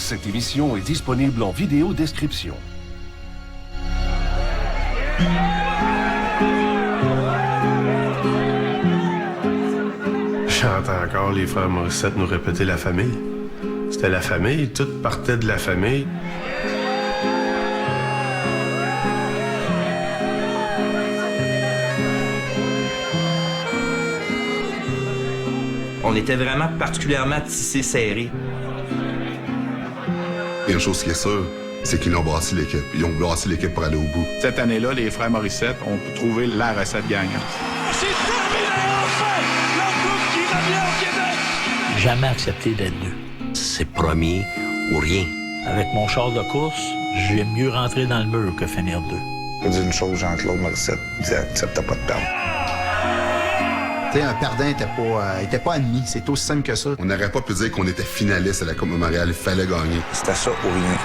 Cette émission est disponible en vidéo description. J'entends encore les frères Morissette nous répéter la famille. C'était la famille, tout partait de la famille. On était vraiment particulièrement tissés serrés. Il y a une chose qui est sûre, c'est qu'ils ont brassé l'équipe. Ils ont brassé l'équipe pour aller au bout. Cette année-là, les frères Morissette ont trouvé la recette gagnante. C'est terminé enfin! La coupe qui revient au Québec! Jamais accepté d'être deux. C'est premier ou rien. Avec mon char de course, j'aime mieux rentrer dans le mur que finir deux. Je dis une chose, Jean-Claude Morissette, il disait, accepte pas de perdre. Un perdant était pas admis. C'est aussi simple que ça. On n'aurait pas pu dire qu'on était finaliste à la Coupe Memorial. Il fallait gagner. C'était ça ou rien.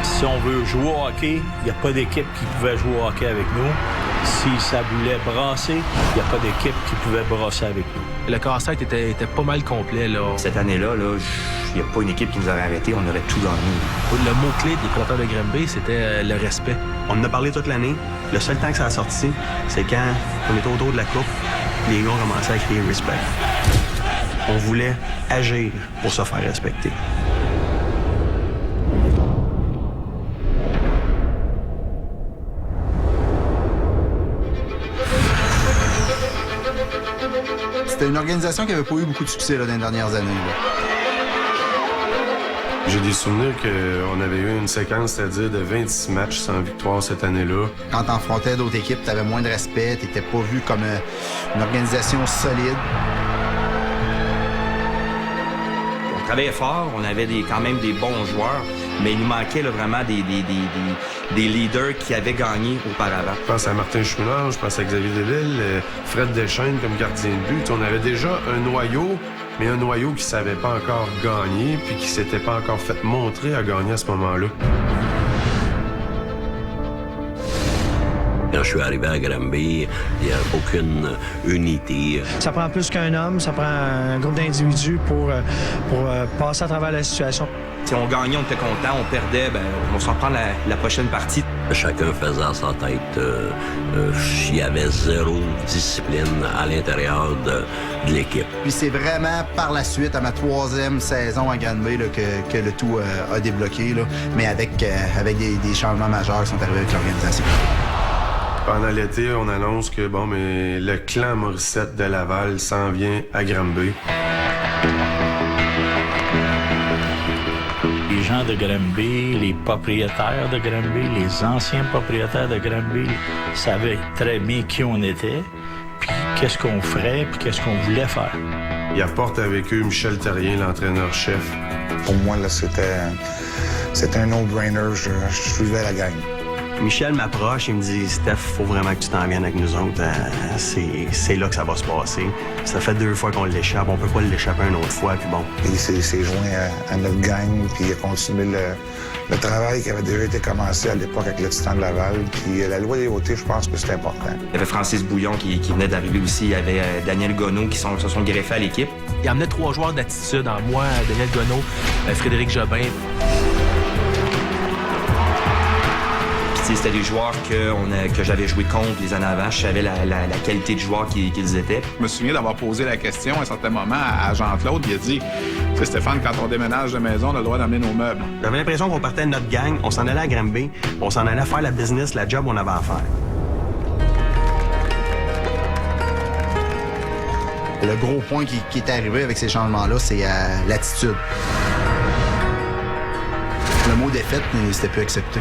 Si on veut jouer au hockey, il n'y a pas d'équipe qui pouvait jouer au hockey avec nous. Si ça voulait brasser, il n'y a pas d'équipe qui pouvait brasser avec nous. Le casse-tête était pas mal complet, là. Cette année-là, il n'y a pas une équipe qui nous aurait arrêtés. On aurait tout gagné. Le mot-clé des prédateurs de Granby, c'était le respect. On en a parlé toute l'année. Le seul temps que ça a sorti, c'est quand on était autour de la coupe, les gars ont commencé à crier « respect ». On voulait agir pour se faire respecter. C'était une organisation qui n'avait pas eu beaucoup de succès là, dans les dernières années. Là. J'ai des souvenirs qu'on avait eu une séquence, c'est-à-dire de 26 matchs sans victoire cette année-là. Quand t'affrontais d'autres équipes, t'avais moins de respect, t'étais pas vu comme une organisation solide. On travaillait fort, on avait quand même des bons joueurs, mais il nous manquait là, vraiment des leaders qui avaient gagné auparavant. Je pense à Martin Chouinard, je pense à Xavier Deville, Fred Deschênes comme gardien de but. On avait déjà un noyau, mais un noyau qui savait pas encore gagner puis qui s'était pas encore fait montrer à gagner à ce moment-là. Quand je suis arrivé à Granby, il n'y a aucune unité. Ça prend plus qu'un homme, ça prend un groupe d'individus pour passer à travers la situation. Si on gagnait, on était content, on perdait, on s'en prend la prochaine partie. Chacun faisait à sa tête. Il y avait zéro discipline à l'intérieur de l'équipe. Puis c'est vraiment par la suite, à ma 3e saison à Granby, là, que le tout a débloqué, là, mais avec des changements majeurs qui sont arrivés avec l'organisation. Pendant l'été, on annonce que mais le clan Morissette de Laval s'en vient à Granby. Les gens de Granby, les propriétaires de Granby, les anciens propriétaires de Granby savaient très bien qui on était, puis qu'est-ce qu'on ferait, puis qu'est-ce qu'on voulait faire. Ils apportent avec eux Michel Terrien, l'entraîneur-chef. Pour moi, là, c'était un no-brainer. Je suivais la gang. Michel m'approche, il me dit « Steph, faut vraiment que tu t'en viennes avec nous autres. C'est là que ça va se passer. Ça fait 2 fois qu'on l'échappe, on peut pas l'échapper une autre fois, puis bon. » Il s'est joint à notre gang, puis il a continué le travail qui avait déjà été commencé à l'époque avec le Titan de Laval. Puis la loyauté, je pense que c'est important. Il y avait Francis Bouillon qui venait d'arriver aussi, il y avait Daniel Gonneau qui se sont greffés à l'équipe. Il amenait 3 joueurs d'attitude en moi, Daniel Gonneau, Frédéric Jobin. C'était des joueurs que j'avais joué contre les années avant. Je savais la qualité de joueurs qu'ils étaient. Je me souviens d'avoir posé la question à un certain moment à Jean-Claude. Il a dit « Stéphane, quand on déménage de maison, on a le droit d'amener nos meubles. » J'avais l'impression qu'on partait de notre gang, on s'en allait à Granby, on s'en allait faire la business, la job qu'on avait à faire. Le gros point qui est arrivé avec ces changements-là, c'est l'attitude. Le mot défaite, c'était plus accepté.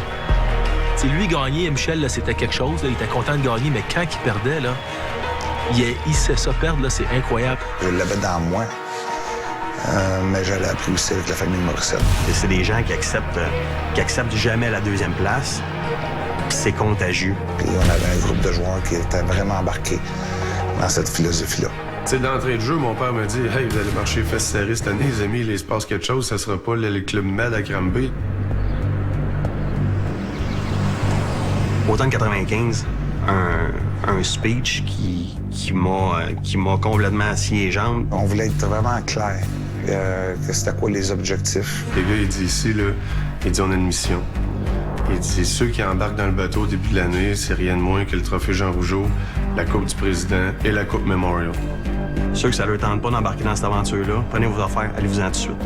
T'sais, lui, gagner, Michel, là, c'était quelque chose. Là, il était content de gagner, mais quand il perdait, là, il sait ça perdre, là, c'est incroyable. Je l'avais dans moi, mais je l'ai appris aussi avec la famille de Morissette. C'est des gens qui acceptent jamais la 2e place, puis c'est contagieux. Puis on avait un groupe de joueurs qui étaient vraiment embarqués dans cette philosophie-là. D'entrée de jeu, mon père me dit « Hey, vous allez marcher fesses serrées cette année, les amis, il se passe quelque chose, ça sera pas le Club Med à Granby. » Automne 95, un speech qui m'a complètement assis les jambes. On voulait être vraiment clair. que c'était quoi les objectifs. Les gars, il dit ici, là, il dit on a une mission. Il dit ceux qui embarquent dans le bateau au début de l'année, c'est rien de moins que le trophée Jean Rougeau, la Coupe du Président et la Coupe Memorial. Ceux que ça leur tente pas d'embarquer dans cette aventure-là, prenez vos affaires, allez-vous-en tout de suite.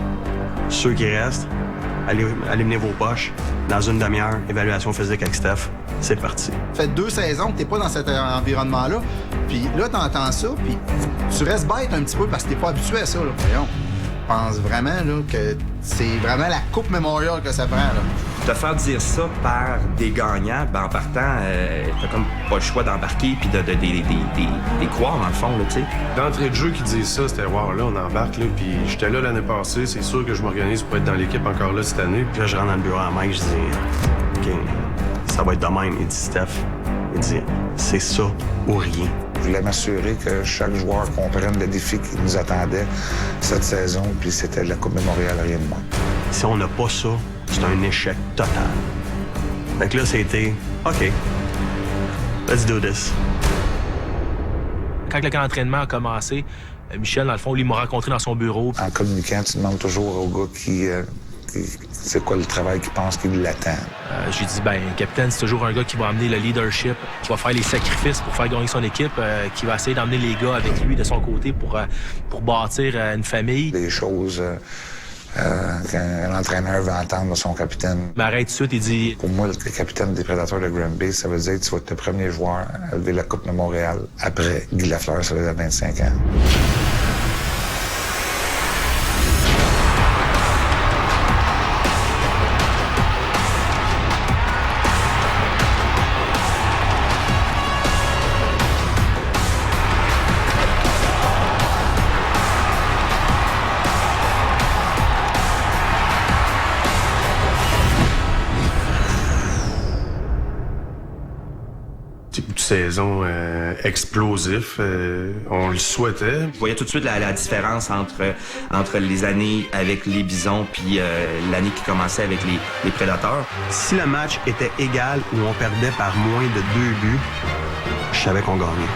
Ceux qui restent, allez mener vos poches. Dans une demi-heure, évaluation physique avec Steph, c'est parti. Ça fait 2 saisons que t'es pas dans cet environnement-là, puis là, t'entends ça, puis tu restes bête un petit peu parce que t'es pas habitué à ça, là. Voyons, je pense vraiment là, que c'est vraiment la Coupe Memorial que ça prend, là. Te faire dire ça par des gagnants, ben en partant, t'as comme pas le choix d'embarquer puis de croire, dans le fond, là, tu sais. D'entrée de jeu qui disent ça, c'était « Wow, là, on embarque, là, puis j'étais là l'année passée, c'est sûr que je m'organise pour être dans l'équipe encore là cette année. » Puis là, je rentre dans le bureau à Mike, je dis « OK, ça va être de même. » Il dit « Steph, il dit « C'est ça ou rien. » Je voulais m'assurer que chaque joueur comprenne le défi qui nous attendait cette saison, puis c'était la Coupe Memorial, rien de moins. Si on n'a pas ça, c'est un échec total. Fait que là, c'était OK, let's do this. Quand le camp d'entraînement a commencé, Michel, dans le fond, lui m'a rencontré dans son bureau. En communiquant, tu demandes toujours au gars qui c'est quoi le travail qu'il pense qu'il l'attend. J'ai dit, ben, capitaine, c'est toujours un gars qui va amener le leadership, qui va faire les sacrifices pour faire gagner son équipe, qui va essayer d'emmener les gars avec lui de son côté pour bâtir une famille. Des choses qu'un entraîneur veut entendre de son capitaine. Mais arrête tout de suite, il dit... Pour moi, le capitaine des Prédateurs de Granby, ça veut dire que tu vas être le premier joueur à lever la Coupe de Montréal après Guy Lafleur, ça faisait 25 ans. Saison explosif, on le souhaitait. Je voyais tout de suite la différence entre les années avec les Bisons puis l'année qui commençait avec les Prédateurs. Si le match était égal ou on perdait par moins de 2 buts, je savais qu'on gagnait.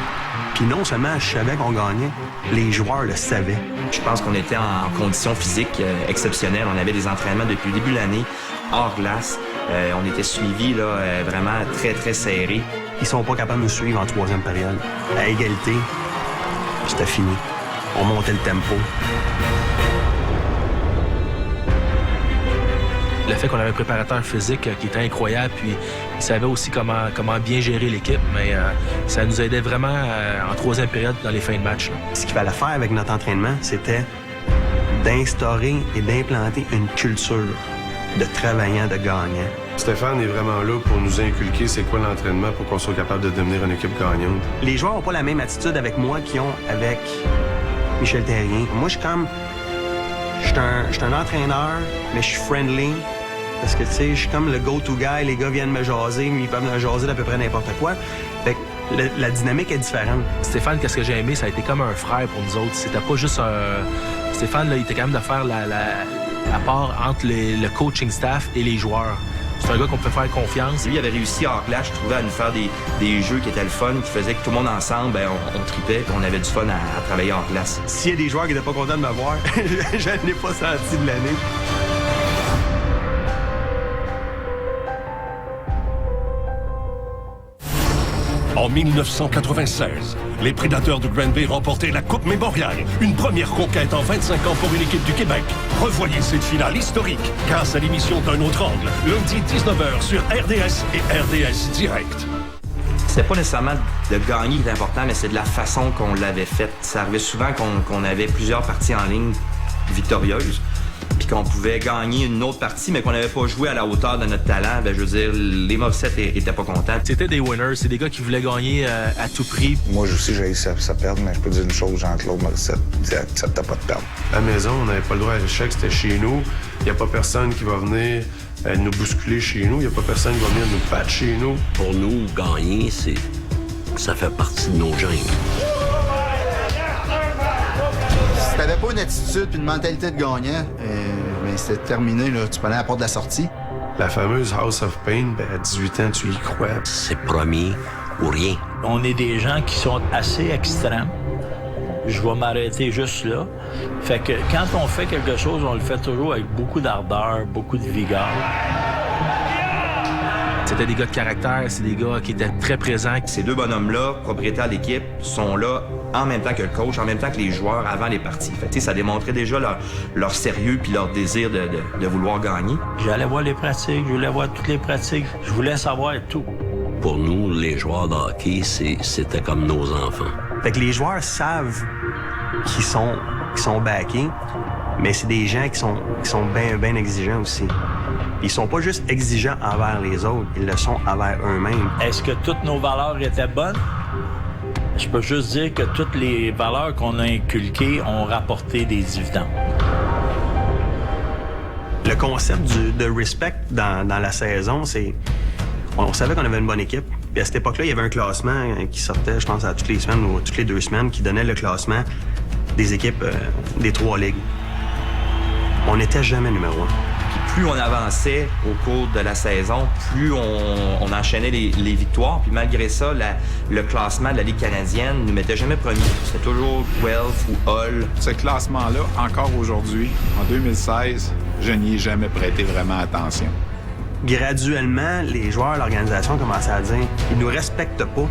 Puis non seulement je savais qu'on gagnait, les joueurs le savaient. Je pense qu'on était en conditions physiques exceptionnelles. On avait des entraînements depuis le début de l'année, hors glace. On était suivis là, vraiment très, très serrés. Ils sont pas capables de nous suivre en 3e période. À égalité, c'était fini. On montait le tempo. Le fait qu'on avait un préparateur physique qui était incroyable, puis il savait aussi comment bien gérer l'équipe, mais ça nous aidait vraiment en 3e période dans les fins de match. Là. Ce qu'il fallait faire avec notre entraînement, c'était d'instaurer et d'implanter une culture de travaillant, de gagnant. Stéphane est vraiment là pour nous inculquer c'est quoi l'entraînement pour qu'on soit capable de devenir une équipe gagnante. Les joueurs n'ont pas la même attitude avec moi qu'ils ont avec Michel Therrien. Moi, je suis comme... Je suis un entraîneur, mais je suis friendly. Parce que, tu sais, je suis comme le go-to guy. Les gars viennent me jaser, mais ils peuvent me jaser d'à peu près n'importe quoi. Fait que la dynamique est différente. Stéphane, qu'est-ce que j'ai aimé, ça a été comme un frère pour nous autres. C'était pas juste un... Stéphane, là, il était capable de faire la part entre le coaching staff et les joueurs. C'est un gars qu'on peut faire confiance. Lui, il avait réussi hors glace, je trouvais, à nous faire des jeux qui étaient le fun, qui faisaient que tout le monde ensemble, ben, on tripait, puis on avait du fun à travailler hors glace. S'il y a des joueurs qui n'étaient pas contents de me voir, je ne l'ai pas senti de l'année. En 1996, les Prédateurs de Granby remportaient la Coupe Memorial, une première conquête en 25 ans pour une équipe du Québec. Revoyez cette finale historique grâce à l'émission D'un autre angle, lundi 19h sur RDS et RDS Direct. C'était pas nécessairement de gagner qui était important, mais c'est de la façon qu'on l'avait faite. Ça arrivait souvent qu'on avait plusieurs parties en ligne victorieuses, puis qu'on pouvait gagner une autre partie, mais qu'on n'avait pas joué à la hauteur de notre talent. Ben, je veux dire, les Morissettes étaient pas contents. C'était des winners, c'est des gars qui voulaient gagner à tout prix. Moi aussi, j'ai eu ça perdre, mais je peux dire une chose, Jean-Claude Morissette, tu n'acceptais pas de perdre. À la maison, on n'avait pas le droit à l'échec, c'était chez nous. Il n'y a pas personne qui va venir nous bousculer chez nous. Il n'y a pas personne qui va venir nous battre chez nous. Pour nous, gagner, ça fait partie de nos gènes. Si t'avais pas une attitude puis une mentalité de gagnant, ben c'était terminé, là. Tu prenais la porte de la sortie. La fameuse House of Pain, ben, à 18 ans, tu y crois. C'est promis ou rien. On est des gens qui sont assez extrêmes. je vais m'arrêter juste là. Fait que quand on fait quelque chose, on le fait toujours avec beaucoup d'ardeur, beaucoup de vigueur. C'était des gars de caractère, c'est des gars qui étaient très présents. Ces deux bonhommes-là, propriétaires d'équipe, sont là en même temps que le coach, en même temps que les joueurs avant les parties. Fait que, ça démontrait déjà leur sérieux puis leur désir de vouloir gagner. J'allais voir les pratiques, je voulais voir toutes les pratiques, je voulais savoir tout. Pour nous, les joueurs de hockey, c'était comme nos enfants. Fait que les joueurs savent qu'ils sont backés, mais c'est des gens qui sont bien exigeants aussi. Ils sont pas juste exigeants envers les autres, ils le sont envers eux-mêmes. Est-ce que toutes nos valeurs étaient bonnes? Je peux juste dire que toutes les valeurs qu'on a inculquées ont rapporté des dividendes. Le concept de respect dans la saison, c'est... On savait qu'on avait une bonne équipe. Puis à cette époque-là, il y avait un classement qui sortait, je pense, à toutes les semaines ou toutes les 2 semaines, qui donnait le classement des équipes des 3 ligues. On n'était jamais numéro 1. Plus on avançait au cours de la saison, plus on enchaînait les victoires. Puis malgré ça, le classement de la Ligue canadienne ne nous mettait jamais premier. C'était toujours Guelph ou Hull. Ce classement-là, encore aujourd'hui, en 2016, je n'y ai jamais prêté vraiment attention. Graduellement, les joueurs, l'organisation commençaient à dire « ils nous respectent pas ».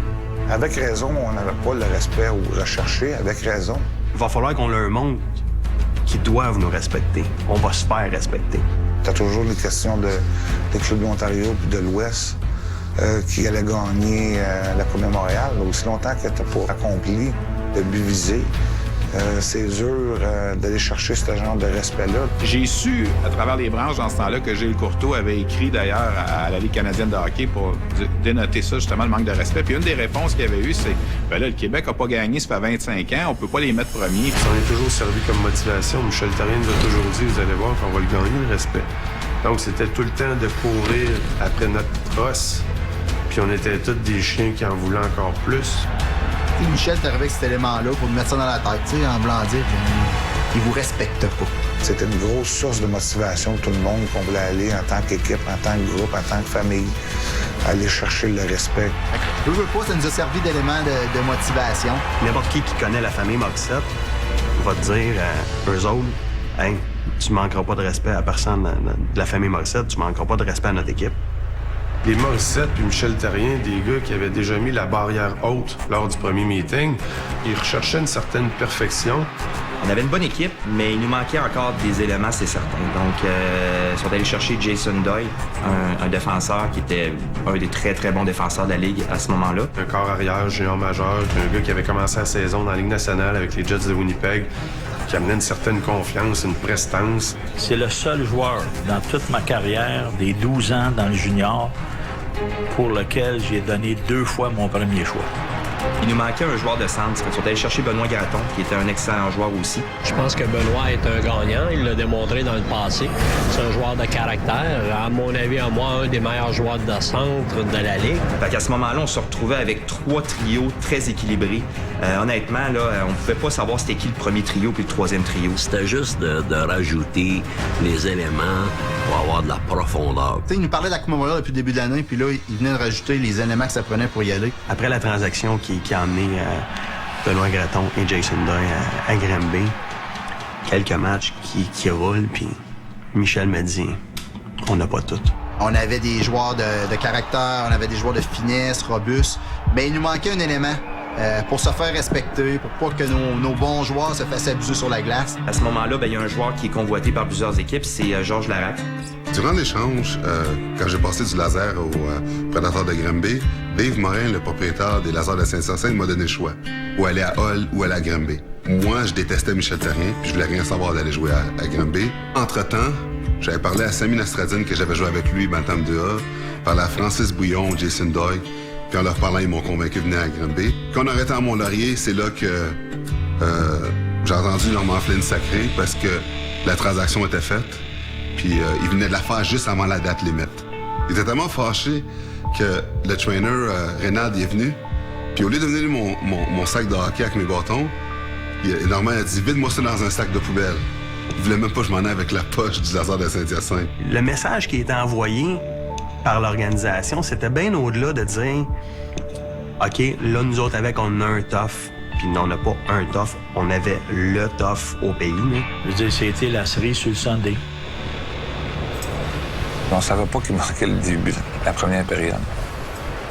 Avec raison, on n'avait pas le respect aux recherchés, avec raison. Il va falloir qu'on leur montre qu'ils doivent nous respecter. On va se faire respecter. T'as toujours les questions des clubs de l'Ontario puis de l'Ouest qui allaient gagner la Coupe Mémorial. Aussi longtemps que t'as pas accompli le but visé, c'est dur d'aller chercher ce genre de respect-là. J'ai su, à travers les branches, dans ce temps-là, que Gilles Courteau avait écrit, d'ailleurs, à la Ligue canadienne de hockey pour dénoter ça, justement, le manque de respect. Puis une des réponses qu'il y avait eues, c'est « Ben là, le Québec n'a pas gagné, ça fait 25 ans, on peut pas les mettre premiers. » On est toujours servi comme motivation. Michel Therrien nous a toujours dit « Vous allez voir qu'on va le gagner, le respect. » Donc, c'était tout le temps de courir après notre os. Puis on était tous des chiens qui en voulaient encore plus. Michel est arrivé avec cet élément-là pour nous mettre ça dans la tête, en voulant dire qu'il vous respecte pas. C'était une grosse source de motivation pour tout le monde qu'on voulait aller en tant qu'équipe, en tant que groupe, en tant que famille, aller chercher le respect. Je veux pas, ça nous a servi d'élément de motivation. N'importe qui connaît la famille Morissette va te dire, eux autres, « Hey, tu manqueras pas de respect à personne de la famille Morissette, tu manqueras pas de respect à notre équipe. » Les Morissette puis Michel Therrien, des gars qui avaient déjà mis la barrière haute lors du premier meeting, ils recherchaient une certaine perfection. On avait une bonne équipe, mais il nous manquait encore des éléments, c'est certain. Donc, ils sont allés chercher Jason Doyle, un défenseur qui était un des très, très bons défenseurs de la Ligue à ce moment-là. Un corps arrière, junior majeur, un gars qui avait commencé la saison dans la Ligue nationale avec les Jets de Winnipeg, qui amenait une certaine confiance, une prestance. C'est le seul joueur dans toute ma carrière, des 12 ans dans le junior, pour lequel j'ai donné 2 fois mon premier choix. Il nous manquait un joueur de centre. Ils sont allés chercher Benoît Gratton, qui était un excellent joueur aussi. Je pense que Benoît est un gagnant. Il l'a démontré dans le passé. C'est un joueur de caractère. À mon avis, à moi, un des meilleurs joueurs de centre de la Ligue. Fait qu'à ce moment-là, on se retrouvait avec 3 trios très équilibrés. Honnêtement, là, on pouvait pas savoir c'était qui le premier trio puis le troisième trio. C'était juste de rajouter les éléments pour avoir de la profondeur. T'sais, il nous parlait de la Coupe Memorial depuis le début de l'année, puis là, il venait de rajouter les éléments que ça prenait pour y aller. Après la transaction qui a amené Benoît Gratton et Jason Doyle à Granby, quelques matchs qui roulent, puis Michel me dit « On n'a pas tout. » On avait des joueurs de caractère, on avait des joueurs de finesse, robustes, mais il nous manquait un élément. Pour se faire respecter, pour pas que nos bons joueurs se fassent abuser sur la glace. À ce moment-là, il y a un joueur qui est convoité par plusieurs équipes, c'est Georges Larac. Durant l'échange, quand j'ai passé du laser au Prédateur de Granby, Dave Morin, le propriétaire des lasers de Saint-Hyacinthe, m'a donné le choix. Ou aller à Hull ou aller à Granby. Moi, je détestais Michel Therrien, puis je voulais rien savoir d'aller jouer à Granby. Entre-temps, j'avais parlé à Sami Nastradine, que j'avais joué avec lui, Bantam 2A, parlé à Francis Bouillon, Jason Doyle. Puis en leur parlant, ils m'ont convaincu de venir à Granby. Quand on arrêtait à Mont-Laurier, c'est là que j'ai entendu Normand Flynn sacré parce que la transaction était faite. Puis il venait de la faire juste avant la date limite. Il était tellement fâché que le trainer, Reynald, est venu. Puis au lieu de venir mon sac de hockey avec mes bâtons, Normand a dit « Vide-moi ça dans un sac de poubelle ». Il voulait même pas que je m'en aille avec la poche du laser de Saint-Hyacinthe. Le message qui était envoyé par l'organisation, c'était bien au-delà de dire « OK, là, nous autres, avec, on a un tough. Puis on n'a pas un tough, on avait le tough au pays. Là. Je veux dire, c'était la cerise sur le sundae. On ne savait pas qu'il marquait le début, la première période.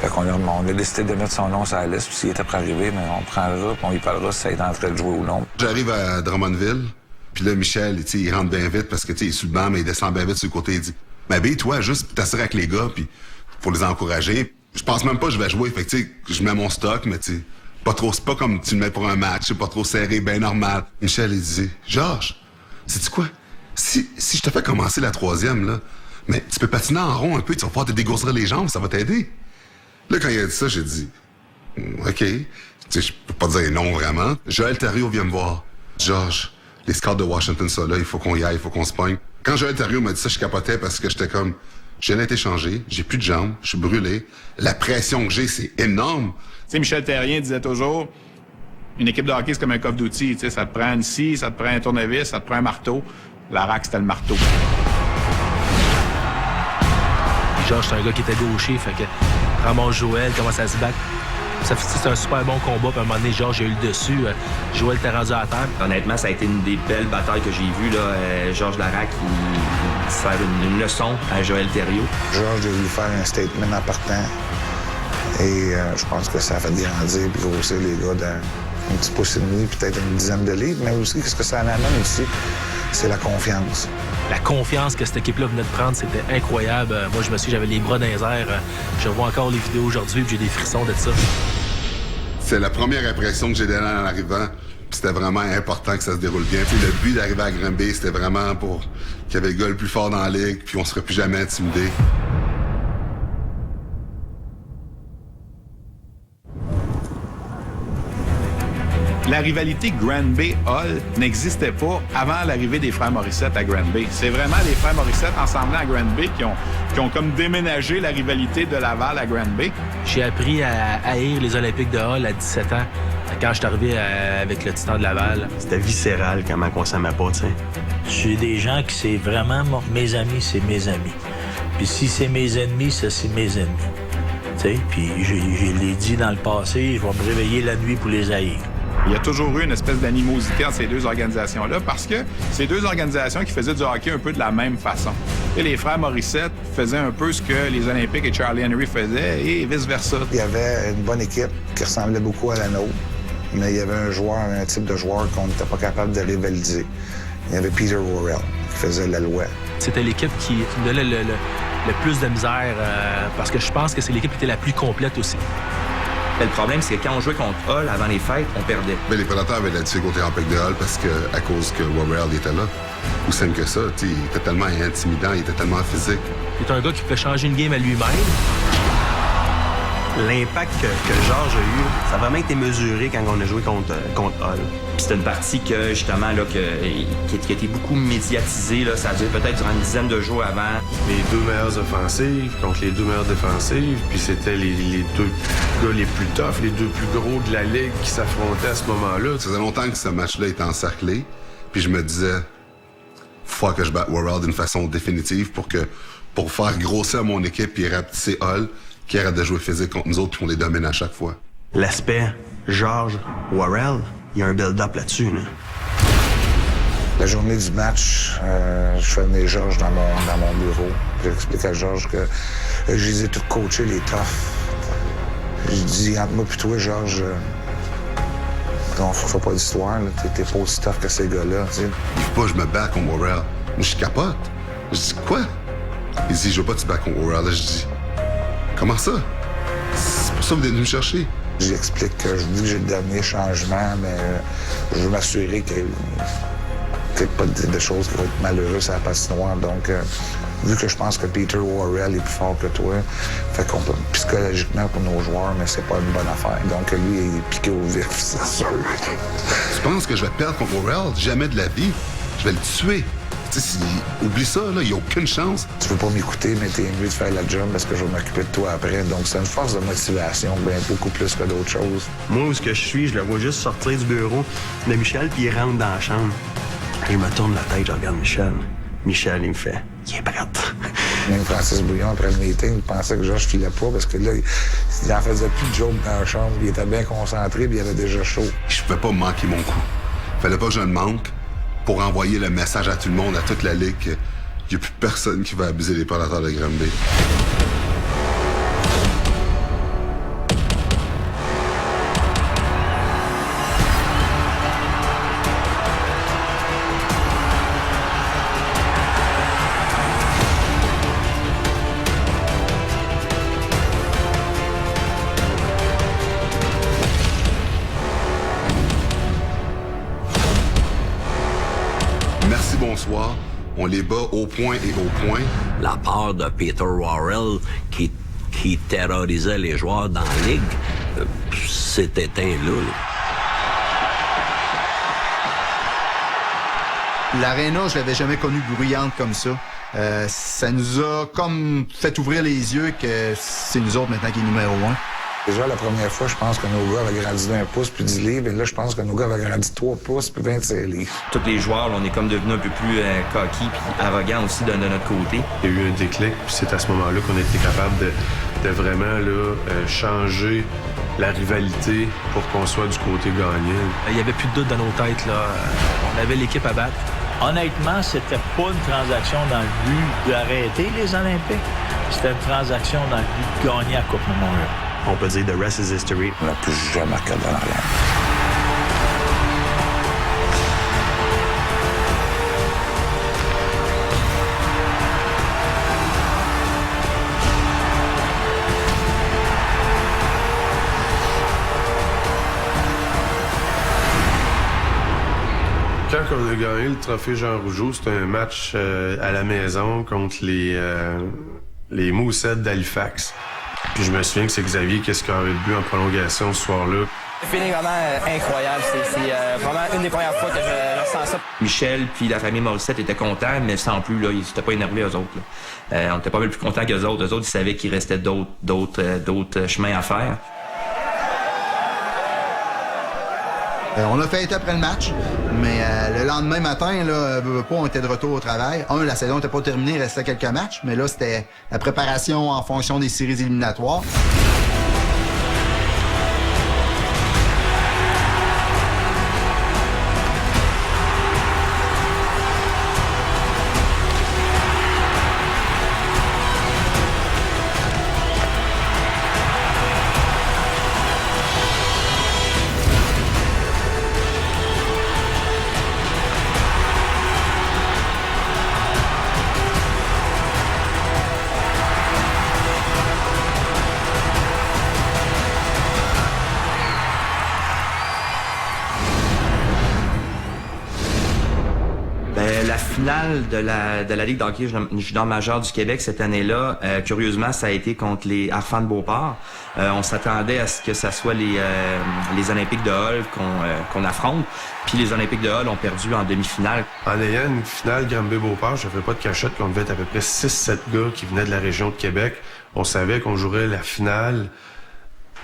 Fait qu'on a décidé de mettre son nom sur la liste, puis s'il était prêt à arriver, mais on prendra, puis on lui parlera si ça est en train de jouer ou non. J'arrive à Drummondville, puis là, Michel, il rentre bien vite parce que il est sur le banc, mais il descend bien vite sur le côté. Il dit « Mais habille-toi juste, t'assurer avec les gars, puis pour les encourager. » Je pense même pas que je vais jouer, fait que je mets mon stock, mais pas trop, c'est pas comme tu le mets pour un match, c'est pas trop serré, bien normal. Michel, il disait « Georges, sais-tu quoi? Si je te fais commencer la 3e, là, mais tu peux patiner en rond un peu, tu vas pouvoir te dégourdir les jambes, ça va t'aider. » Là, quand il a dit ça, j'ai dit « OK. » Je peux pas dire non, vraiment. Joël Thériault vient me voir. « Georges, les scouts de Washington sont là, il faut qu'on y aille, il faut qu'on se pogne. » Quand Joël Thériault m'a dit ça, je capotais parce que j'étais comme « Je viens d'être échangé, j'ai plus de jambes, je suis brûlé. La pression que j'ai, c'est énorme. » Tu sais, Michel Therrien disait toujours une équipe de hockey, c'est comme un coffre d'outils. Tu sais, ça te prend une scie, ça te prend un tournevis, ça te prend un marteau. La RAC, c'était le marteau. Georges, c'est un gars qui était gaucher, fait que ramasse Joël, commence à se battre. C'est un super bon combat, puis à un moment donné, Georges a eu le dessus. Joël était rendu à terre. Honnêtement, ça a été une des belles batailles que j'ai vues. Georges Larac, il sert une leçon à Joël Thériault. Georges a voulu faire un statement en partant. Et je pense que ça a fait grandir et grossir les gars d'un petit pouce et demi, peut-être une dizaine de livres. Mais aussi, qu'est-ce que ça amène aussi? C'est la confiance. La confiance que cette équipe-là venait de prendre, c'était incroyable. Moi, je me suis, j'avais les bras dans les airs. Je vois encore les vidéos aujourd'hui, puis j'ai des frissons de ça. C'est la première impression que j'ai donnée en arrivant. C'était vraiment important que ça se déroule bien. Puis le but d'arriver à Granby, c'était vraiment pour qu'il y avait le gars le plus fort dans la ligue, puis on ne serait plus jamais intimidé. La rivalité Granby-Hull n'existait pas avant l'arrivée des frères Morissette à Granby. C'est vraiment les frères Morissette, ensemble à Granby, qui ont comme déménagé la rivalité de Laval à Granby. J'ai appris à haïr les Olympiques de Hull à 17 ans, quand je suis arrivé avec le Titan de Laval. C'était viscéral comment on s'aimait pas, tu sais. J'ai des gens qui c'est vraiment mes amis, c'est mes amis. Puis si c'est mes ennemis, ça c'est mes ennemis. Tu sais, puis je l'ai dit dans le passé, je vais me réveiller la nuit pour les haïr. Il y a toujours eu une espèce d'animosité entre ces deux organisations-là parce que c'est deux organisations qui faisaient du hockey un peu de la même façon. Et les frères Morissette faisaient un peu ce que les Olympiques et Charlie Henry faisaient et vice-versa. Il y avait une bonne équipe qui ressemblait beaucoup à la nôtre, mais il y avait un type de joueur qu'on n'était pas capable de rivaliser. Il y avait Peter Worrell qui faisait l'Alouette. C'était l'équipe qui me donnait le plus de misère parce que je pense que c'est l'équipe qui était la plus complète aussi. Le problème, c'est que quand on jouait contre Hull, avant les fêtes, on perdait. Mais les Prédateurs avaient la difficulté en pic de Hull parce que, à cause que Worrell était là. Ou simple que ça, il était tellement intimidant, il était tellement physique. Il est un gars qui pouvait changer une game à lui-même. L'impact que Georges a eu, ça a vraiment été mesuré quand on a joué contre Hull. C'était une partie que, justement, là, qui a été beaucoup médiatisée. Là. Ça a duré peut-être durant une dizaine de jours avant. Les deux meilleures offensives contre les deux meilleures défensives. Puis c'était les deux gars les plus toughs, les deux plus gros de la Ligue qui s'affrontaient à ce moment-là. Ça faisait longtemps que ce match-là était encerclé. Puis je me disais, faut que je batte Worrell d'une façon définitive pour faire grossir mon équipe et rapetisser Hull, qui arrête de jouer physique contre nous autres puis on les domine à chaque fois. L'aspect Georges Worrell, il y a un build-up là-dessus. Là. La journée du match, je fais venir Georges dans mon bureau. J'explique à Georges que je les ai tous coachés, les toughs. Je dis, entre moi et toi, Georges, on fait pas d'histoire. T'es pas aussi tough que ces gars-là. T'sais. Il faut pas que je me batte contre Worrell. Je capote. Je dis, quoi? Il dit, je veux pas que tu battes contre Worrell. Là, je dis, comment ça? C'est pour ça que vous êtes venu me chercher. J'explique que je dis que j'ai le dernier changement, mais je veux m'assurer qu'il n'y ait pas de choses qui vont être malheureuses à la patinoire. Donc, vu que je pense que Peter Worrell est plus fort que toi, fait qu'on peut psychologiquement pour nos joueurs, mais c'est pas une bonne affaire. Donc, lui, il est piqué au vif, c'est sûr. Tu penses que je vais perdre contre Worrell? Jamais de la vie. Je vais le tuer. Oublie ça, il n'y a aucune chance. Tu veux pas m'écouter, mais t'es mieux de faire la job parce que je vais m'occuper de toi après. Donc, c'est une force de motivation, bien beaucoup plus que d'autres choses. Moi, où je suis, je le vois juste sortir du bureau de Michel, puis il rentre dans la chambre. Je me tourne la tête, je regarde Michel. Michel, il me fait « Il est prêt. » Même Francis Bouillon, après le meeting, il pensait que Georges filait pas parce que là, il en faisait plus de joke dans la chambre. Il était bien concentré puis il avait déjà chaud. Je pouvais pas manquer mon coup. Fallait pas que je le manque pour envoyer le message à tout le monde, à toute la ligue, qu'il n'y a plus personne qui va abuser les prédateurs de Granby. Merci, bonsoir. On les bat au point et au point. La part de Peter Worrell qui terrorisait les joueurs dans la ligue s'est éteint là. L'aréna, je l'avais jamais connue bruyante comme ça. Ça nous a comme fait ouvrir les yeux que c'est nous autres maintenant qui est numéro 1. Déjà, la première fois, je pense que nos gars avaient grandi d'1 pouce puis 10 livres. Et là, je pense que nos gars avaient grandi 3 pouces puis 25 livres. Tous les joueurs, là, on est comme devenus un peu plus coquilles puis arrogants aussi de notre côté. Il y a eu un déclic, puis c'est à ce moment-là qu'on a été capable de vraiment là, changer la rivalité pour qu'on soit du côté gagnant. Il n'y avait plus de doute dans nos têtes. Là. On avait l'équipe à battre. Honnêtement, c'était pas une transaction dans le but d'arrêter les Olympiques. C'était une transaction dans le but de gagner la Coupe Memorial. On peut dire « the rest is history ». On n'a plus jamais regardé en arrière. Quand on a gagné le trophée Jean Rougeau, c'était un match à la maison contre les Moussettes d'Halifax. Puis je me souviens que c'est Xavier qui a scoré le but en prolongation ce soir-là. Le feeling vraiment incroyable. C'est vraiment une des premières fois que je ressens ça. Michel puis la famille Morissette étaient contents, mais sans plus, là, ils s'étaient pas énervés, eux autres. On était pas mal plus contents qu'eux autres. Eux autres, ils savaient qu'il restait d'autres chemins à faire. On a fêté après le match, mais le lendemain matin, là, on était de retour au travail. La saison n'était pas terminée, il restait quelques matchs, mais là, c'était la préparation en fonction des séries éliminatoires. La finale de la Ligue d'hockey junior majeur du Québec cette année-là, curieusement, ça a été contre les Harfans de Beauport. On s'attendait à ce que ça soit les Olympiques de Hull qu'on affronte. Puis les Olympiques de Hull ont perdu en demi-finale. En ayant une finale Granby-Beauport, je ne fais pas de cachette qu'on devait être à peu près 6-7 gars qui venaient de la région de Québec. On savait qu'on jouerait la finale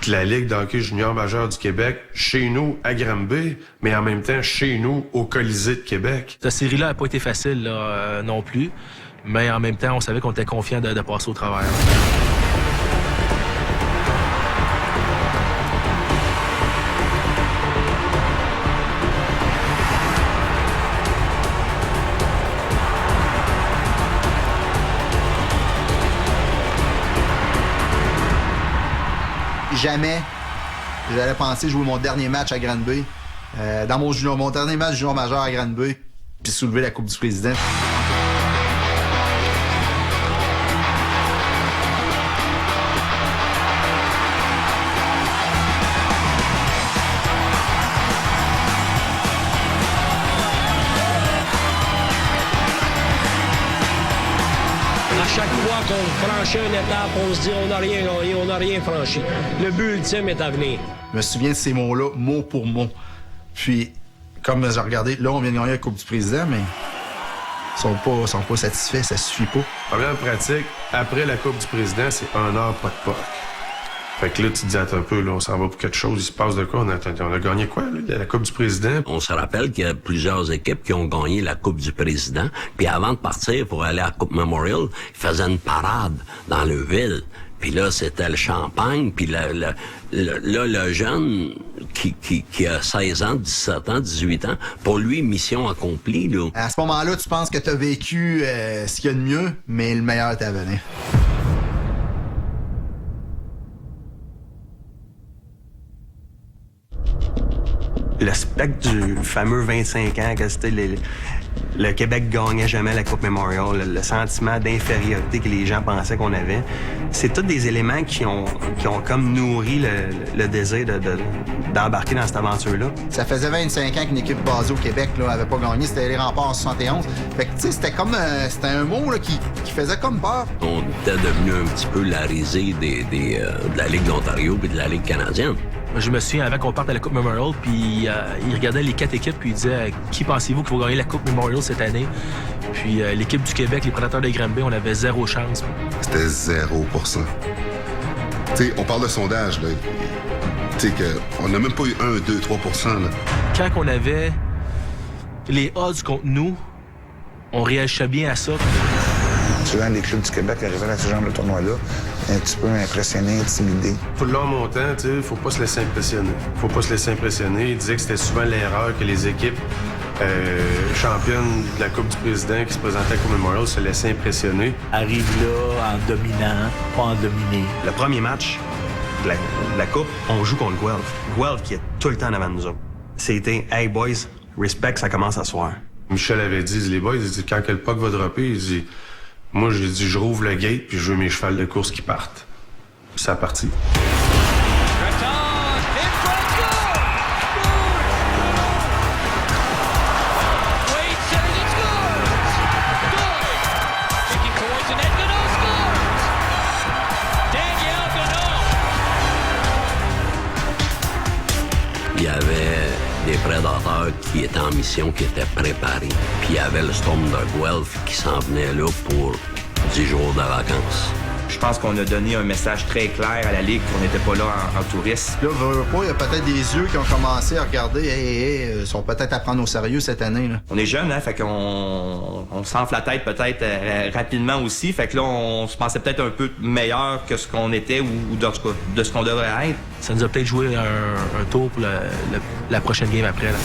de la Ligue d'hockey junior majeur du Québec chez nous à Granby, mais en même temps chez nous au Colisée de Québec. Cette série-là n'a pas été facile là, non plus, mais en même temps, on savait qu'on était confiant de passer au travers. Jamais j'allais penser jouer mon dernier match à Granby, dans mon dernier match junior majeur à Granby, puis soulever la Coupe du Président. À chaque fois qu'on franchit une étape, on se dit on n'a rien gagné, on n'a rien franchi. Le but ultime est à venir. Je me souviens de ces mots-là, mot pour mot. Puis, comme j'ai regardé, là, on vient de gagner la Coupe du Président, mais ils sont pas satisfaits, ça suffit pas. Première pratique, après la Coupe du Président, c'est 1 heure pas de puck. Fait que là, tu te dis, attends un peu, là, on s'en va pour quelque chose, il se passe de quoi? On a gagné quoi, là, la Coupe du Président? On se rappelle qu'il y a plusieurs équipes qui ont gagné la Coupe du Président, puis avant de partir pour aller à la Coupe Memorial, ils faisaient une parade dans le ville. Puis là, c'était le champagne, puis là, le jeune qui a 16 ans, 17 ans, 18 ans, pour lui, mission accomplie, là. À ce moment-là, tu penses que tu as vécu ce qu'il y a de mieux, mais le meilleur est à venir. Le spectre du fameux 25 ans que c'était le Québec gagnait jamais la Coupe Memorial, le sentiment d'infériorité que les gens pensaient qu'on avait, c'est tous des éléments qui ont comme nourri le désir d'embarquer dans cette aventure-là. Ça faisait 25 ans qu'une équipe basée au Québec n'avait pas gagné, c'était les Remparts en 71. Fait que, tu sais, c'était comme c'était un mot là, qui faisait comme peur. On était devenu un petit peu la risée de la Ligue d'Ontario et de la Ligue canadienne. Je me souviens, avant qu'on parte à la Coupe Memorial, puis il regardait les 4 équipes, puis il disait « Qui pensez-vous qui va gagner la Coupe Memorial cette année? » Puis l'équipe du Québec, les Prédateurs de Granby, on avait 0 chance. C'était 0%. Tu sais, on parle de sondage, là. Tu sais, on n'a même pas eu 1, 2, 3%, là. Quand on avait les odds contre nous, on réagissait bien à ça. Souvent, les clubs du Québec arrivaient à ce genre de tournoi-là, un petit peu impressionnés, intimidés. Tout le long montant, tu sais, faut pas se laisser impressionner. Faut pas se laisser impressionner. Il disait que c'était souvent l'erreur que les équipes championnes de la Coupe du Président qui se présentaient à Coupe Memorial se laissaient impressionner. Arrive là en dominant, pas en dominé. Le premier match de la Coupe, on joue contre Guelph. Guelph qui est tout le temps devant nous autres. C'était « Hey boys, respect, ça commence à soir ». Michel avait dit, les boys, il dit, quand le puck va dropper, il dit... Moi, j'ai dit, je rouvre le gate, puis je veux mes chevals de course qui partent. Puis ça a parti. Il y avait des prédateurs qui étaient en mission, qui étaient préparés. Puis il y avait le Storm de Guelph qui s'en venait là pour 10 jours de vacances. Je pense qu'on a donné un message très clair à la Ligue qu'on n'était pas là en touriste. Là, il y a peut-être des yeux qui ont commencé à regarder, ils sont peut-être à prendre au sérieux cette année. Là. On est jeunes, hein, fait qu'on s'enfle la tête peut-être rapidement aussi. Fait que là, on se pensait peut-être un peu meilleur que ce qu'on était ou de ce qu'on devrait être. Ça nous a peut-être joué un tour pour la prochaine game après. Là.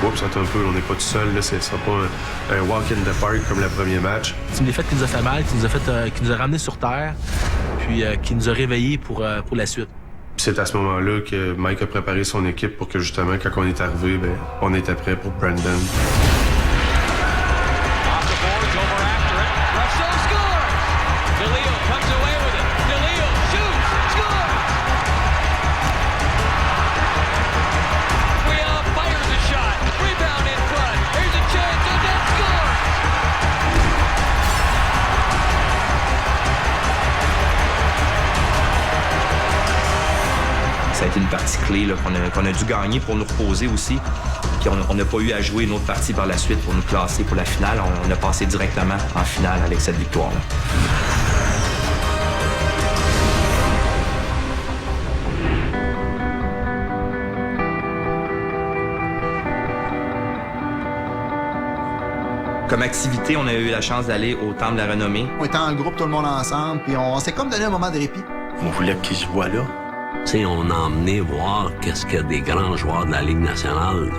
Oups, attends un peu, on n'est pas tout seul, là, ce sera pas un walk in the park comme le premier match. C'est une défaite qui nous a fait mal, qui nous a ramenés sur terre, puis qui nous a réveillés pour la suite. Puis c'est à ce moment-là que Mike a préparé son équipe pour que justement, quand on est arrivé, ben, on était prêt pour Brandon. Ça a été une partie clé là, qu'on a dû gagner pour nous reposer aussi. Puis on n'a pas eu à jouer une autre partie par la suite pour nous classer pour la finale. On a passé directement en finale avec cette victoire-là. Comme activité, on a eu la chance d'aller au Temple de la Renommée. On était en groupe, tout le monde ensemble, puis on s'est comme donné un moment de répit. On voulait qu'ils se voient là. T'sais, on a emmené voir qu'est-ce que des grands joueurs de la Ligue nationale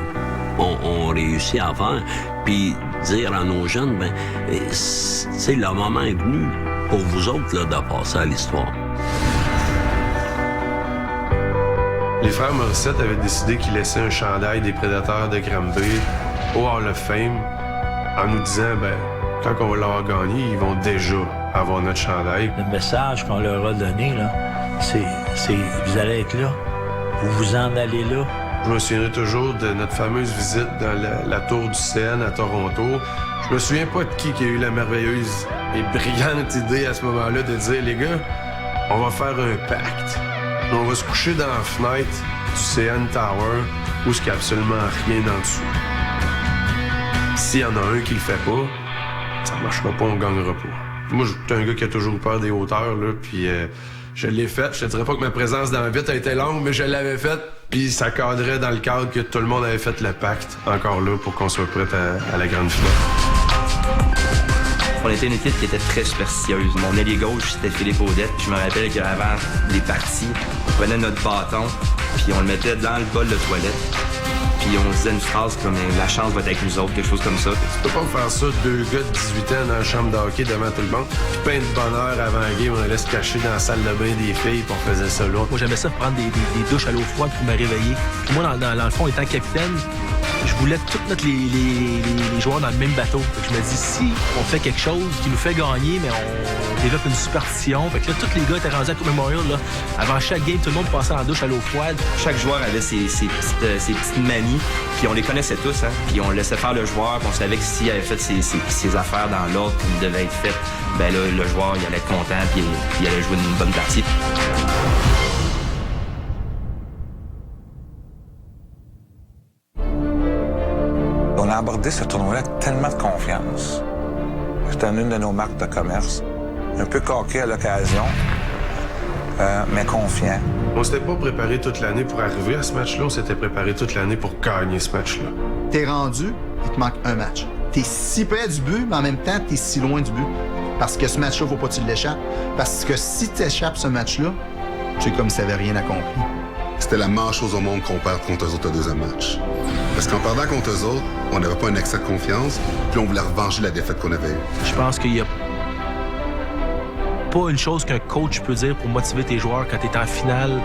ont réussi à faire, puis dire à nos jeunes, ben, le moment est venu pour vous autres là, de passer à l'histoire. Les frères Morissette avaient décidé qu'ils laissaient un chandail des Prédateurs de Granby au Hall of Fame en nous disant, ben, quand on va l'avoir gagné, ils vont déjà avoir notre chandail. Le message qu'on leur a donné, là, c'est vous allez être là, vous vous en allez là. Je me souviendrai toujours de notre fameuse visite dans la tour du CN à Toronto. Je me souviens pas de qui a eu la merveilleuse et brillante idée à ce moment-là de dire, les gars, on va faire un pacte. On va se coucher dans la fenêtre du CN Tower où il n'y a absolument rien en dessous. S'il y en a un qui le fait pas, ça marchera pas, on gagnera pas. Moi, je suis un gars qui a toujours peur des hauteurs, là, puis je l'ai fait. Je te dirais pas que ma présence dans la vitre a été longue, mais je l'avais faite, puis ça cadrait dans le cadre que tout le monde avait fait le pacte, encore là, pour qu'on soit prêt à la grande finale. On était une équipe qui était très superstitieuse. Mon ailier gauche, c'était Philippe Audette. Je me rappelle qu'avant les parties, on prenait notre bâton, puis on le mettait dans le bol de toilette. Puis on disait une phrase comme « La chance va être avec nous autres », quelque chose comme ça. Tu peux pas me faire ça, 2 gars de 18 ans dans la chambre de hockey devant tout le monde. Puis peine de bonheur avant la game, on allait se cacher dans la salle de bain des filles, puis on faisait ça là. Moi, j'aimais ça prendre des douches à l'eau froide pour me réveiller. Puis moi, dans le fond, étant capitaine, je voulais tout mettre les joueurs dans le même bateau. Fait que je me dis, si on fait quelque chose qui nous fait gagner, mais on développe une superstition. Fait que là, tous les gars étaient rendus à Coupe Memorial. Là. Avant chaque game, tout le monde passait en douche à l'eau froide. Chaque joueur avait ses petites manies, puis on les connaissait tous. Hein? Puis on laissait faire le joueur, puis on savait que s'il avait fait ses affaires dans l'ordre qui devait être faites, ben là, le joueur, il allait être content, puis il allait jouer une bonne partie. On a abordé ce tournoi-là avec tellement de confiance. C'était une de nos marques de commerce. Un peu coquet à l'occasion, mais confiant. On s'était pas préparé toute l'année pour arriver à ce match-là. On s'était préparé toute l'année pour gagner ce match-là. T'es rendu, il te manque un match. T'es si près du but, mais en même temps, t'es si loin du but. Parce que ce match-là, faut pas que tu l'échappes. Parce que si t'échappes ce match-là, c'est comme si t'avais rien accompli. C'était la meilleure chose au monde qu'on perde contre eux autres au deuxième match. Parce qu'en perdant contre eux autres, on n'avait pas un excès de confiance, puis on voulait revenger la défaite qu'on avait eue. Je pense qu'il y a pas une chose qu'un coach peut dire pour motiver tes joueurs quand t'es en finale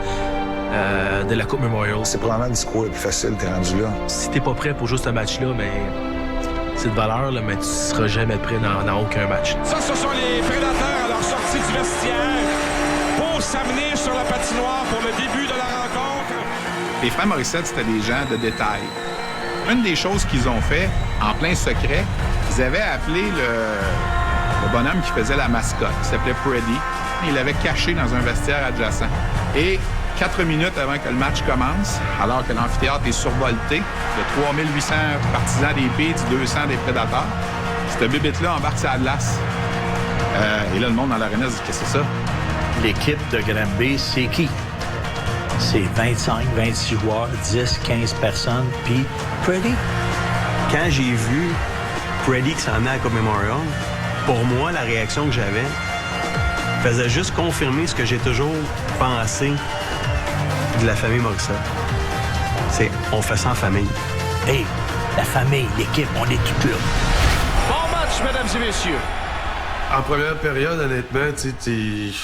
de la Coupe Memorial. C'est probablement le discours le plus facile, t'es rendu là. Si t'es pas prêt pour juste ce match-là, mais c'est de valeur, là, mais tu seras jamais prêt dans aucun match. Ça, ce sont les prédateurs à leur sortie du vestiaire pour s'amener sur la patinoire pour le début de la rencontre. Les frères Morissette, c'était des gens de détail. Une des choses qu'ils ont fait, en plein secret, ils avaient appelé le bonhomme qui faisait la mascotte, qui s'appelait Freddy. Il l'avait caché dans un vestiaire adjacent. Et 4 minutes avant que le match commence, alors que l'amphithéâtre est survolté de 3800 partisans des Peets, 200 des Prédateurs, cette bibite-là embarque sur la glace. Et là, le monde dans l'aréna se dit « Qu'est-ce que c'est ça? » L'équipe de Granby, c'est qui? C'est 25, 26 joueurs, 10, 15 personnes, puis Freddy. Quand j'ai vu Freddy qui s'en venait à la Coupe Memorial, pour moi, la réaction que j'avais faisait juste confirmer ce que j'ai toujours pensé de la famille Morissette. C'est on fait ça en famille. Hey, la famille, l'équipe, on est tout là. Bon match, mesdames et messieurs. En première période, honnêtement,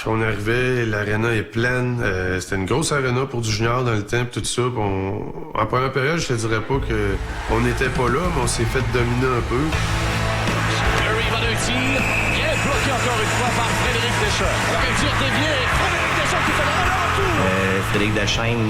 on arrivait, l'aréna est pleine. C'était une grosse aréna pour du junior dans le temps, tout ça. En première période, je te dirais pas qu'on n'était pas là, mais on s'est fait dominer un peu. Curry va d'un tir, bien bloqué encore une fois par Frédéric Deschênes. Alors, il tire dévié, Frédéric Deschênes qui fait le retour. Frédéric Deschênes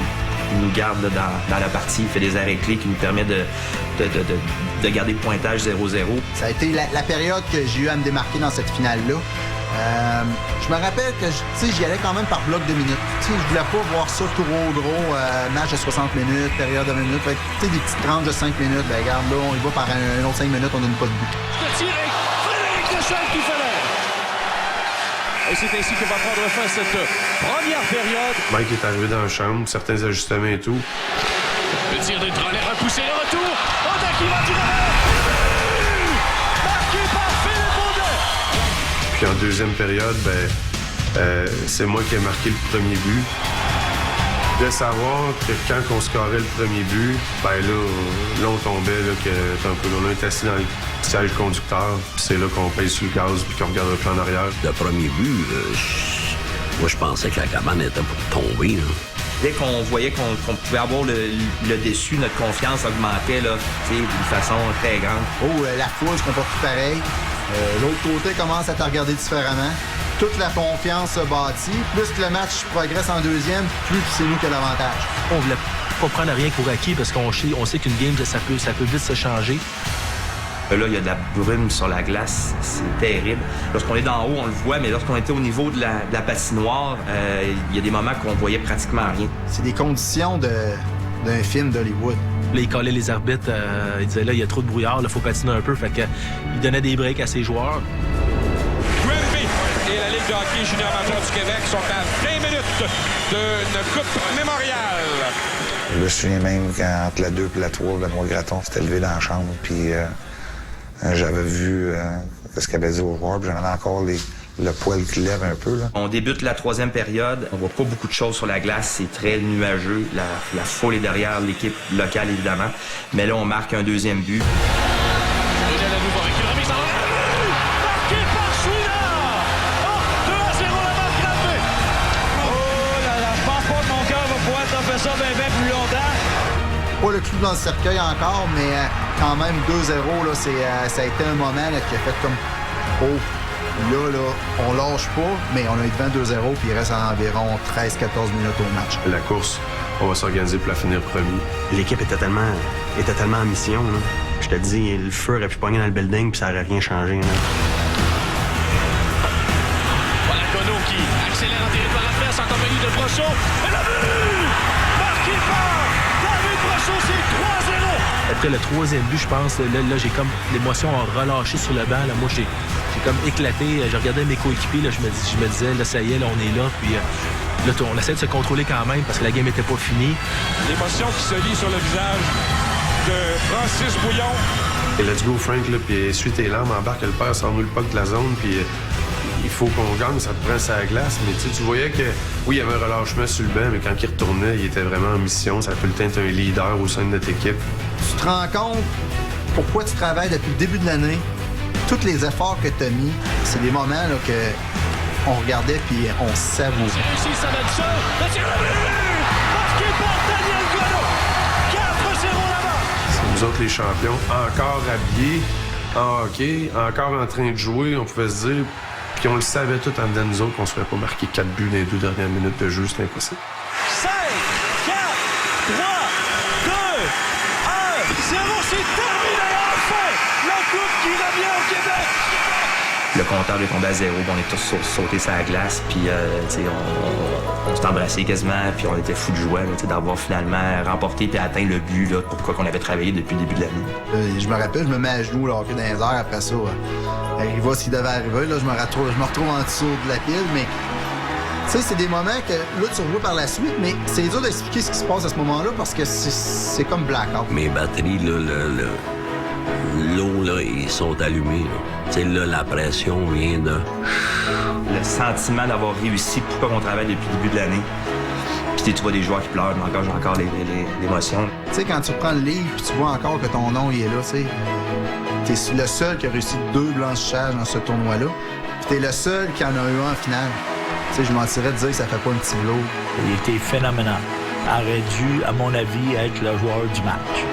nous garde dans la partie, il fait des arrêts clés qui nous permettent de garder le pointage 0-0. Ça a été la période que j'ai eu à me démarquer dans cette finale-là. Je me rappelle que j'y allais quand même par bloc de minutes. Je voulais pas voir ça tout gros, match de 60 minutes, période de minutes. Des petites tranches de 5 minutes. Ben, regarde, là, on y va par un autre 5 minutes, on donne pas de but. Le tir est Frédéric Deschênes qui fait l'air. Et c'est ainsi que va prendre fin cette première période. Mike est arrivé dans la chambre, certains ajustements et tout. Le tir de Drolet repoussé, le retour. Audet qui va du revers. Marqué par Philippe Audet. Puis en deuxième période, c'est moi qui ai marqué le premier but. De savoir que quand on scorait le premier but, là on tombait, on était assis dans le siège conducteur, puis c'est là qu'on pèse sur le gaz puis qu'on regarde le plan en arrière. Le premier but, moi je pensais que la cabane était pour tomber. Là. Dès qu'on voyait qu'on pouvait avoir le dessus, notre confiance augmentait d'une façon très grande. La foule se comporte tout pareil. L'autre côté commence à te regarder différemment. Toute la confiance se bâtit. Plus que le match progresse en deuxième, plus c'est nous qui avons l'avantage. On voulait pas prendre rien pour acquis parce qu'on sait qu'une game, ça peut vite se changer. Là, il y a de la brume sur la glace, c'est terrible. Lorsqu'on est d'en haut, on le voit, mais lorsqu'on était au niveau de la patinoire, il y a des moments qu'on voyait pratiquement rien. C'est des conditions d'un film d'Hollywood. Là, il collait les arbitres, il disait là, il y a trop de brouillard, il faut patiner un peu. Fait que, il donnait des breaks à ses joueurs. Granby et la Ligue de hockey junior major du Québec sont à 20 minutes d'une Coupe mémoriale. Je me souviens même qu'entre la 2 et la 3, Benoît Gratton s'était levé dans la chambre, puis j'avais vu ce qu'il avait dit aux joueurs, puis j'en avais encore le poil qui lève un peu. Là. On débute la 3e période. On voit pas beaucoup de choses sur la glace. C'est très nuageux. La foule est derrière l'équipe locale, évidemment. Mais là, on marque un 2e but. Et là, la nouveau avec une remise en marqué par Chouinard! Oh, 2-0 la marque Granby! Oh là là, je pense pas que mon cœur va pouvoir taper ça bien plus longtemps. Pas le clou dans le cercueil encore, mais quand même 2-0, là, ça a été un moment là, qui a fait comme... Oh, là, on lâche pas, mais on a eu devant 2-0, puis il reste environ 13-14 minutes au match. La course, on va s'organiser pour la finir premier. L'équipe était tellement en mission. Là. Je te dis, le feu aurait pu pogner dans le building, puis ça aurait rien changé. Là. Voilà Cono qui accélère en territoire adverse en compagnie de Brochot. Et le but! Marqué par David Brochot, c'est 3-0! Après le 3e but, je pense, là j'ai comme l'émotion a relâché sur le banc. Là. Moi, j'ai comme éclaté. Je regardais mes coéquipiers, là, je me disais, là, ça y est, là, on est là. Puis là, on essaie de se contrôler quand même parce que la game n'était pas finie. L'émotion qui se lit sur le visage de Francis Bouillon. Et let's go, Frank, là, puis essuie tes larmes, embarque le père, sors-nous le puck de la zone, puis il faut qu'on gagne, ça te prend sa glace. Mais tu voyais que, oui, il y avait un relâchement sur le banc, mais quand il retournait, il était vraiment en mission. Ça peut le temps être un leader au sein de notre équipe. Tu te rends compte pourquoi tu travailles depuis le début de l'année, tous les efforts que tu as mis, c'est des moments là, que on regardait puis on savourait. Ici, ça va être ça. Le tir de but! Marqué par Daniel Godot. 4-0 là-bas. C'est nous autres les champions, encore habillés, en hockey, encore en train de jouer, on pouvait se dire, puis on le savait tout en dedans de nous autres qu'on ne se ferait pas marquer 4 buts dans les 2 dernières minutes de jeu, c'était impossible. 5, 4, 3, 2, 1, 0, c'est terminé enfin! La coupe qui revient au Québec! Le compteur est tombé à 0, on est tous sautés sur la glace, puis on s'est embrassés quasiment, puis on était fous de joie d'avoir finalement remporté et atteint le but là, pour quoi qu'on avait travaillé depuis le début de l'année. Je me rappelle, je me mets à genoux là, dans les airs après ça. Il va ce qui devait arriver, là, je me retrouve en dessous de la pile, mais tu sais, c'est des moments que là, tu revois par la suite, mais c'est dur d'expliquer ce qui se passe à ce moment-là parce que c'est comme blackout. Mes batteries, là, l'eau, là, ils sont allumés. Tu sais, là, la pression vient de... Le sentiment d'avoir réussi, pourquoi on travaille depuis le début de l'année. Puis tu vois des joueurs qui pleurent, mais j'ai encore l'émotion. Tu sais, quand tu prends le livre puis tu vois encore que ton nom il est là, tu sais, t'es le seul qui a réussi 2 blanchissages dans ce tournoi-là. Puis t'es le seul qui en a eu un en finale. Tu sais, je mentirais de dire que ça fait pas un petit velours. Il était phénoménal. Aurait dû, à mon avis, être le joueur du match.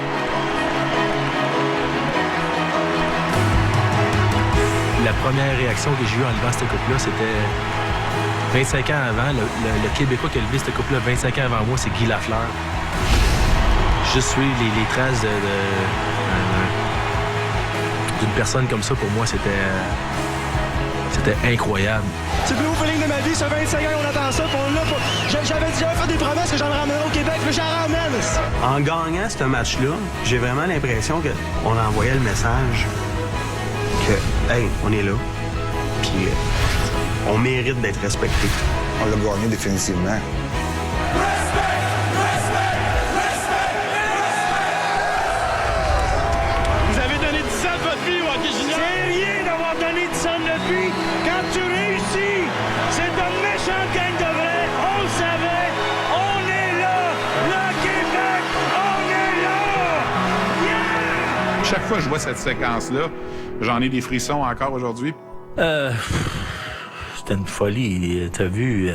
La première réaction que j'ai eue en levant cette coupe-là, c'était 25 ans avant. Le Québécois qui a levé cette coupe-là 25 ans avant moi, c'est Guy Lafleur. Juste suivre les traces d'une personne comme ça, pour moi, c'était incroyable. C'est le plus haut feeling de ma vie, ça fait 25 ans qu'on attend ça, puis on l'a pas. J'avais fait des promesses que j'en ramènerais au Québec, mais j'en ramène. En gagnant ce match-là, j'ai vraiment l'impression qu'on envoyait le message que, hey, on est là, puis on mérite d'être respecté. On l'a gagné définitivement. Vous avez donné 10 ans de votre vie au hockey junior. C'est rien d'avoir donné 10 ans de vie. Quand tu réussis, c'est de méchante gang de vrai. On le savait. On est là. Le Québec, on est là. Yeah! Chaque fois que je vois cette séquence-là, j'en ai des frissons encore aujourd'hui. C'était une folie. T'as vu,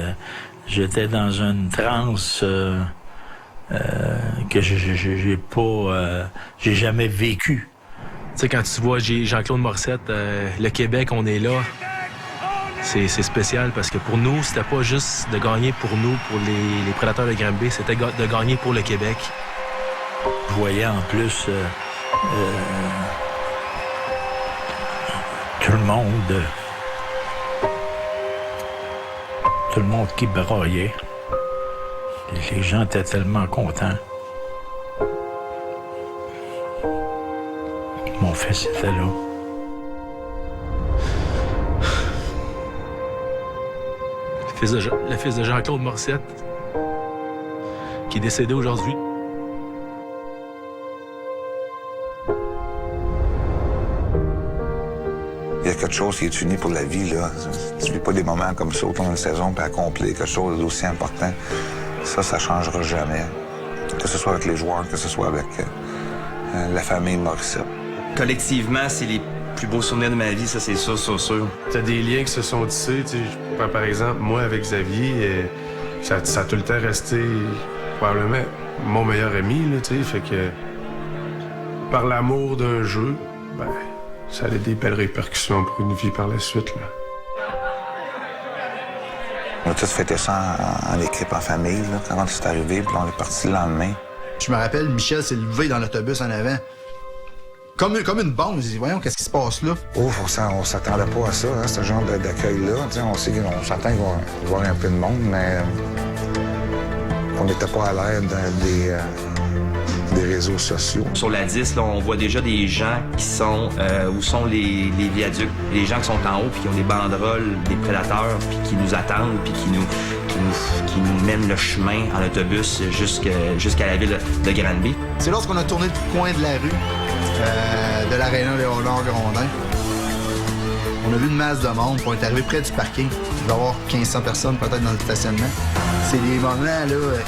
j'étais dans une transe que j'ai jamais vécu. Tu sais, quand tu vois Jean-Claude Morissette, le Québec, on est là, c'est spécial parce que pour nous, c'était pas juste de gagner pour nous, pour les Prédateurs de Granby, c'était de gagner pour le Québec. Je voyais en plus le monde qui braillait. Les gens étaient tellement contents. Mon fils était là. Le fils de Jean-Claude Morissette, qui est décédé aujourd'hui. Il y a quelque chose qui est uni pour la vie, là. Tu vis pas des moments comme ça autour d'une saison puis accomplir quelque chose d'aussi important. Ça changera jamais. Que ce soit avec les joueurs, que ce soit avec la famille Morissette. Collectivement, c'est les plus beaux souvenirs de ma vie, ça c'est sûr. T'as des liens qui se sont tissés. Je prends par exemple, moi avec Xavier, ça a tout le temps resté probablement mon meilleur ami, là, fait que par l'amour d'un jeu, ben, ça a des belles répercussions pour une vie par la suite, là. On a tous fêté ça en équipe, en famille, là, quand c'est arrivé, puis on est parti le lendemain. Je me rappelle, Michel s'est levé dans l'autobus en avant. Comme une bombe. Je dis, voyons, qu'est-ce qui se passe là? Oh, on s'attendait pas à ça, hein, ce genre d'accueil-là. On s'attend qu'il va y avoir un peu de monde, mais on n'était pas à l'aide des réseaux sociaux. Sur la 10, là, on voit déjà des gens qui sont où sont les viaducs. Les gens qui sont en haut puis qui ont des banderoles, des prédateurs, puis qui nous attendent, puis qui nous mènent le chemin en autobus jusqu'à la ville de Granby. C'est lorsqu'on a tourné le coin de la rue de l'aréna Léonard-Grondin. On a vu une masse de monde, puis on est arrivé près du parking. Il va y avoir 1500 personnes peut-être dans le stationnement. C'est des moments là,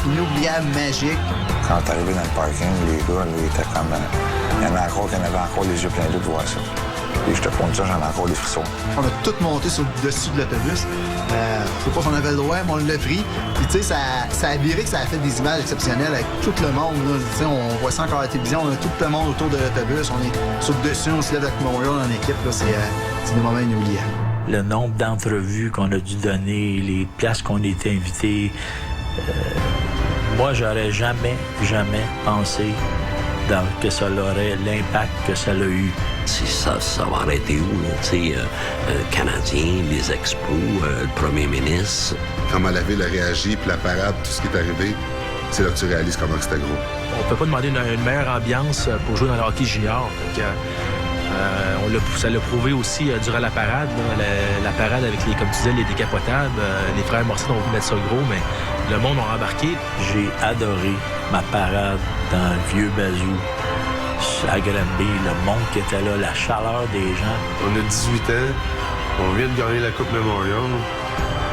inoubliables, magiques. Quand on est arrivé dans le parking, les gars, là, ils étaient comme... Il y en avait encore les yeux pleins d'eau de voir ça. Et je te compte ça, j'en ai encore des frissons. On a tout monté sur le dessus de l'autobus. Je sais pas si on avait le droit, mais on l'a pris. Puis tu sais, ça a viré que ça a fait des images exceptionnelles avec tout le monde. Tu sais, on voit ça encore à la télévision, on a tout le monde autour de l'autobus. On est sur le dessus, on se lève avec Montréal en équipe. C'est des moments inoubliables. Le nombre d'entrevues qu'on a dû donner, les places qu'on était invités. Moi, j'aurais jamais pensé que ça aurait l'impact que ça l'a eu. Ça va arrêter où, là? Tu sais, Canadiens, les expos, le premier ministre. Comment la ville a réagi, puis la parade, tout ce qui est arrivé, c'est là que tu réalises comment c'était gros. On peut pas demander une meilleure ambiance pour jouer dans le hockey junior. Ça l'a prouvé aussi durant la parade. Là, la parade avec, comme tu disais, les décapotables. Les frères Morissette ont voulu mettre ça gros, mais le monde a embarqué. J'ai adoré ma parade dans le vieux Bazou à Granby. Le monde qui était là, la chaleur des gens. On a 18 ans. On vient de gagner la Coupe Memorial.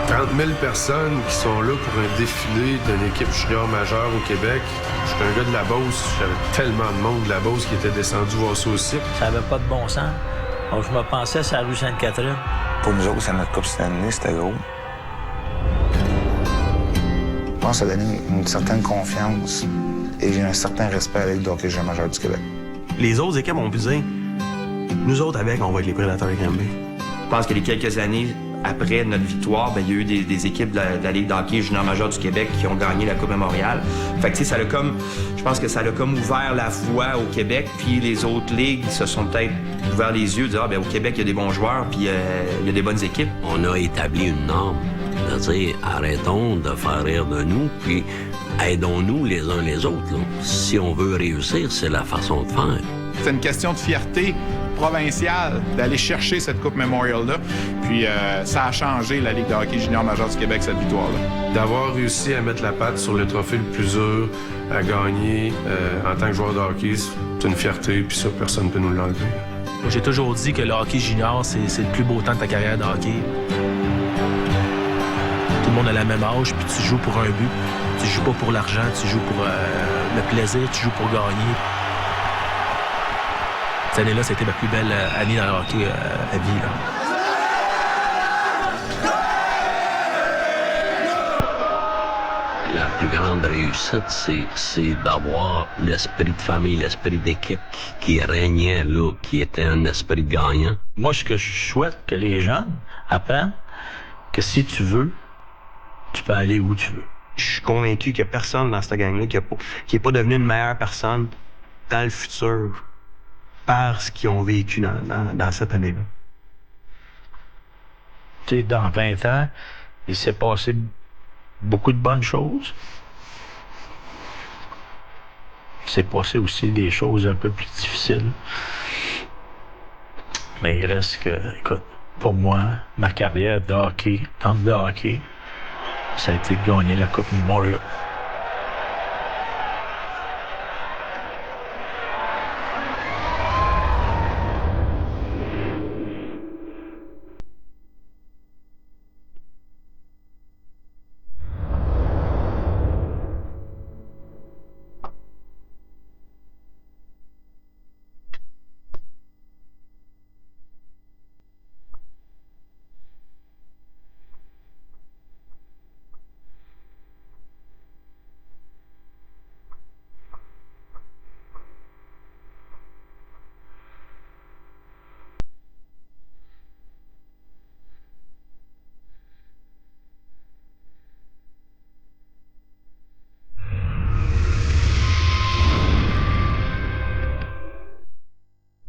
30 000 personnes qui sont là pour un défilé d'une équipe junior majeure au Québec. Je suis un gars de la Beauce. J'avais tellement de monde de la Beauce qui était descendu voir ça aussi. Ça avait pas de bon sens. Donc, je me pensais sur la rue Sainte-Catherine. Pour nous autres, c'est notre Coupe Stanley, c'était gros. Je pense que ça donnait une certaine confiance et un certain respect à la Ligue de hockey junior majeure du Québec. Les autres équipes ont visé. Nous autres, on va être les prédateurs de Granby. Je pense que les quelques années après notre victoire, il y a eu des équipes de la Ligue de hockey junior majeure du Québec qui ont gagné la Coupe Memorial. Fait que, tu sais, je pense que ça a comme ouvert la voie au Québec, puis les autres ligues se sont peut-être ouvert les yeux, de dire, au Québec, il y a des bons joueurs, puis il y a des bonnes équipes. On a établi une norme, de dire, arrêtons de faire rire de nous, puis aidons-nous les uns les autres, là. Si on veut réussir, c'est la façon de faire. C'est une question de fierté provinciale d'aller chercher cette Coupe Memorial-là. Puis ça a changé la Ligue de hockey junior majeure du Québec, cette victoire-là. D'avoir réussi à mettre la patte sur le trophée le plus dur à gagner en tant que joueur de hockey, c'est une fierté, puis ça, personne ne peut nous l'enlever. J'ai toujours dit que le hockey junior, c'est le plus beau temps de ta carrière de hockey. Tout le monde a la même âge, puis tu joues pour un but. Tu joues pas pour l'argent, tu joues pour le plaisir, tu joues pour gagner. Cette année-là, c'était ma plus belle année dans le hockey à vie. Là. La plus grande réussite, c'est d'avoir l'esprit de famille, l'esprit d'équipe qui régnait là, qui était un esprit de gagnant. Moi, ce que je souhaite que les jeunes apprennent, que si tu veux, tu peux aller où tu veux. Je suis convaincu qu'il n'y a personne dans cette gang-là qui n'est pas devenu une meilleure personne dans le futur par ce qu'ils ont vécu dans cette année-là. sais, dans 20 ans, il s'est passé beaucoup de bonnes choses. Il s'est passé aussi des choses un peu plus difficiles. Mais il reste que, écoute, pour moi, ma carrière de hockey, dans le hockey, ça a été de gagner la Coupe Memorial.